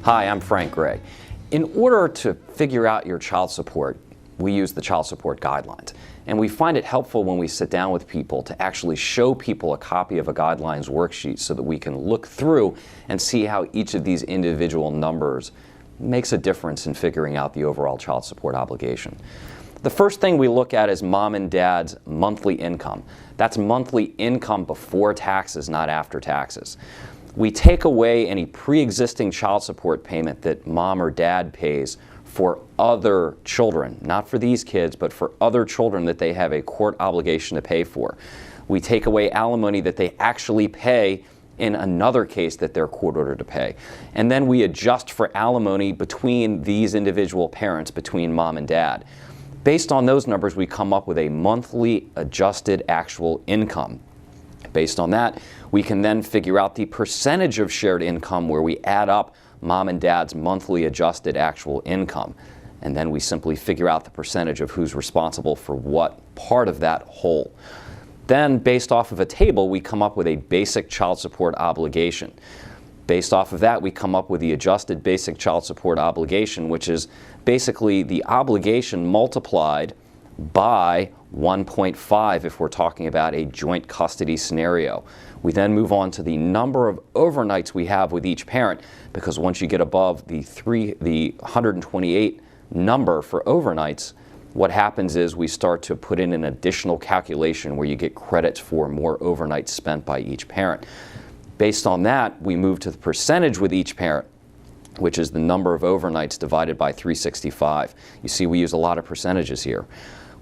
Hi, I'm Frank Gray. In order to figure out your child support, we use the child support guidelines. And we find it helpful when we sit down with people to actually show people a copy of a guidelines worksheet so that we can look through and see how each of these individual numbers makes a difference in figuring out the overall child support obligation. The first thing we look at is mom and dad's monthly income. That's monthly income before taxes, not after taxes. We take away any pre-existing child support payment that mom or dad pays for other children, not for these kids, but for other children that they have a court obligation to pay for. We take away alimony that they actually pay in another case that they're court ordered to pay. And then we adjust for alimony between these individual parents, between mom and dad. Based on those numbers, we come up with a monthly adjusted actual income. Based on that, we can then figure out the percentage of shared income where we add up mom and dad's monthly adjusted actual income. And then we simply figure out the percentage of who's responsible for what part of that whole. Then, based off of a table, we come up with a basic child support obligation. Based off of that, we come up with the adjusted basic child support obligation, which is basically the obligation multiplied by 1.5 if we're talking about a joint custody scenario. We then move on to the number of overnights we have with each parent, because once you get above the 128 number for overnights, what happens is we start to put in an additional calculation where you get credits for more overnights spent by each parent. Based on that, we move to the percentage with each parent, which is the number of overnights divided by 365. You see, we use a lot of percentages here.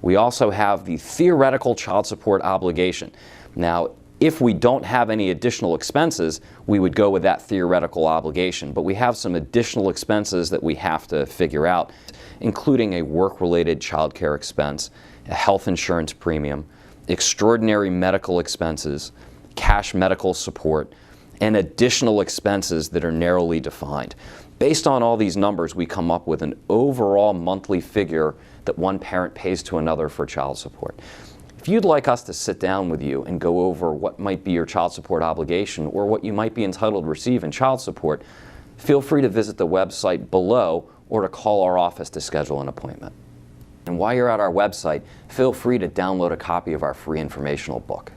We also have the theoretical child support obligation. Now, if we don't have any additional expenses, we would go with that theoretical obligation. But we have some additional expenses that we have to figure out, including a work-related child care expense, a health insurance premium, extraordinary medical expenses, cash medical support, and additional expenses that are narrowly defined. Based on all these numbers, we come up with an overall monthly figure that one parent pays to another for child support. If you'd like us to sit down with you and go over what might be your child support obligation or what you might be entitled to receive in child support, feel free to visit the website below or to call our office to schedule an appointment. And while you're at our website, feel free to download a copy of our free informational book.